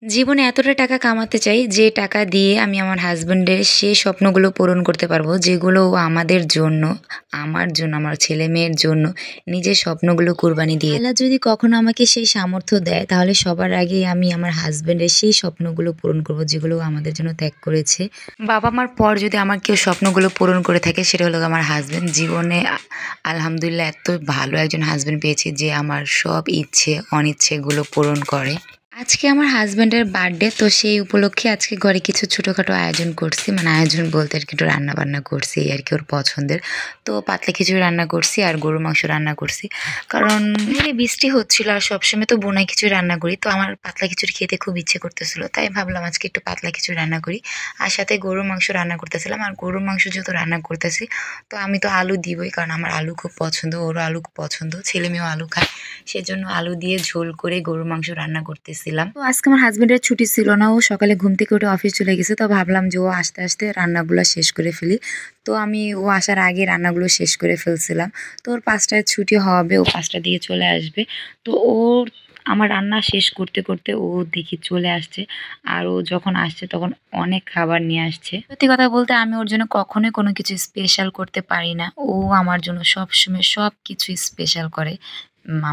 জীবনে এতটা টাকা কামাতে চাই যে টাকা দিয়ে আমি আমার হাসব্যান্ডের সেই স্বপ্নগুলো পূরণ করতে পারবো যেগুলো ও আমাদের জন্য, আমার জন্য, আমার ছেলে-মেয়ের জন্য নিজের স্বপ্নগুলো কুরবানি দিয়ে আল্লাহ যদি কখনো আমাকে সেই সামর্থ্য দেয় তাহলে সবার আগেই আমি আমার হাসব্যান্ডের সেই স্বপ্নগুলো পূরণ করব যেগুলো ও আমাদের জন্য ত্যাগ করেছে। বাবা-মার পর যদি আমার কেউ স্বপ্নগুলো পূরণ করে থাকে সেটা হলো আমার হাসব্যান্ড। জীবনে আলহামদুলিল্লাহ এত ভালো একজন হাসব্যান্ড পেয়েছি যে আমার সব ইচ্ছে অনিচ্ছেগুলো পূরণ করে। আজকে আমার হাসব্যান্ডের বার্থডে, তো সেই উপলক্ষে আজকে ঘরে কিছু ছোটোখাটো আয়োজন করছি, মানে আয়োজন বলতে আর কি একটু রান্নাবান্না করছি আর কি ওর পছন্দের। তো পাতলা খিচুড়ি রান্না করছি আর গরুর মাংস রান্না করছি, কারণ বৃষ্টি হচ্ছিল আর সবসময় তো বোনা খিচুড়ি রান্না করি, তো আমার পাতলা খিচুড়ি খেতে খুব ইচ্ছে করতেছিল, তাই ভাবলাম আজকে একটু পাতলা খিচুড়ি রান্না করি। আর সাথে গরুর মাংস রান্না করতেছিলাম, আর গরুর মাংস যেহেতু রান্না করতেছি তো আমি তো আলু দিবই, কারণ আমার আলু খুব পছন্দ, ওরও আলু খুব পছন্দ, ছেলে মেয়েও আলু খায়, সেজন্য আলু দিয়ে ঝোল করে গরুর মাংস রান্না করতেছিলাম। তো আজকে আমার হাজবেন্ডের ছুটি ছিল না, ও সকালে ঘুম থেকে উঠে অফিস চলে গেছে, তো ভাবলাম যে ও আস্তে আস্তে রান্নাগুলো শেষ করে ফেলি। তো আমি ও আসার আগে রান্নাগুলো শেষ করে ফেলছিলাম। তো ওর 5টায় ছুটি হবে, ও 5টার দিকে চলে আসবে। তো ওর আমার রান্না শেষ করতে করতে ও দেখি চলে আসছে, আর ও যখন আসছে তখন অনেক খাবার নিয়ে আসছে। সত্যি কথা বলতে আমি ওর জন্য কখনোই কোনো কিছু স্পেশাল করতে পারি না, ও আমার জন্য সবসময় সব কিছু স্পেশাল করে।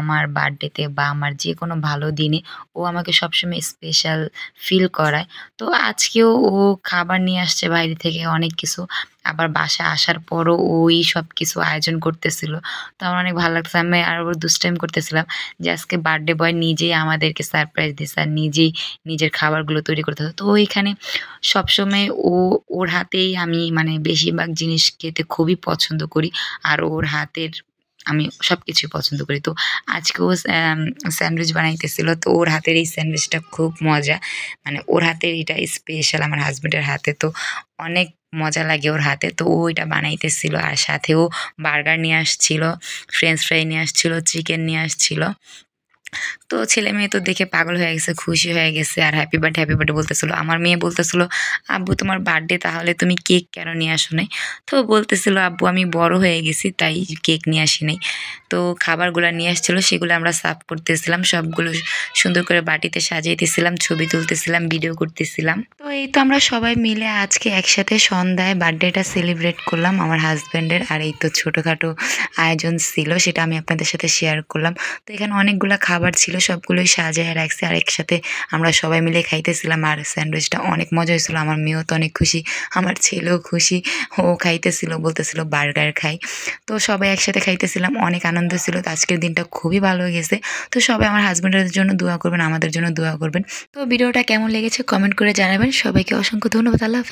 আমার বার্থডেতে বা আমার যে কোনো ভালো দিনে ও আমাকে সবসময় স্পেশাল ফিল করায়। তো আজকেও ও খাবার নিয়ে আসছে বাইরে থেকে অনেক কিছু, আবার বাসায় আসার পরও ওই সব কিছু আয়োজন করতেছিল। তো আমার অনেক ভালো লাগছে, আমি আর ওর দুষ্টাইম করতেছিলাম যে আজকে বার্থডে বয় নিজেই আমাদেরকে সারপ্রাইজ দিচ্ছে আর নিজেই নিজের খাবারগুলো তৈরি করতেছে। তো ওইখানে সবসময় ওর হাতেই আমি মানে বেশিরভাগ জিনিস খেতে খুবই পছন্দ করি, আর ওর হাতের আমি সবকিছুই পছন্দ করি। তো আজকেও স্যান্ডউইচ বানাইতেছিল, তো ওর হাতের এই স্যান্ডউইচটা খুব মজা, মানে ওর হাতের এটা স্পেশাল আমার হাজবেন্ডের হাতে, তো অনেক মজা লাগে ওর হাতে। তো ও এটা বানাইতেছিল, আর সাথেও বার্গার নিয়ে আসছিল, ফ্রেঞ্চ ফ্রাই নিয়ে আসছিল, চিকেন নিয়ে আসছিল। তো ছেলে মেয়ে তো দেখে পাগল হয়ে গেছে, খুশি হয়ে গেছে, আর হ্যাপি বার্থডে বলতেছিল। আমার মেয়ে বলতেছিল, আব্বু তোমার বার্থডে, তাহলে তুমি কেক কেন নিয়ে আসো নাই? তো বলতেছিল, আব্বু আমি বড় হয়ে গেছি তাই কেক নিয়ে আসি নাই। তো খাবারগুলো নিয়ে আসছিল, সেগুলো আমরা সার্ভ করতেছিলাম, সবগুলো সুন্দর করে বাটিতে সাজাইতেছিলাম, ছবি তুলতেছিলাম, ভিডিও করতেছিলাম। তো এই তো আমরা সবাই মিলে আজকে একসাথে সন্ধ্যায় বার্থডেটা সেলিব্রেট করলাম আমার হাজব্যান্ডের। আর এই তো ছোটোখাটো আয়োজন ছিল, সেটা আমি আপনাদের সাথে শেয়ার করলাম। তো এখানে অনেকগুলো খাবার ছিল, সবগুলোই সাজায় রাখছে, আর একসাথে আমরা সবাই মিলে খাইতেছিলাম। আর স্যান্ডউইচটা অনেক মজা হয়েছিল, আমার মেয়েও তো অনেক খুশি, আমার ছেলেও খুশি, ও খাইতেছিল, বলতেছিল বার্গার খাই। তো সবাই একসাথে খাইতেছিলাম, অনেক আনন্দ ছিল। তো আজকের দিনটা খুবই ভালো গেছে। তো সবাই আমার হাজব্যান্ডের জন্য দোয়া করবেন, আমাদের জন্য দোয়া করবেন। তো ভিডিওটা কেমন লেগেছে কমেন্ট করে জানাবেন। সবাইকে অসংখ্য ধন্যবাদ। আল্লাহ হাফেজ।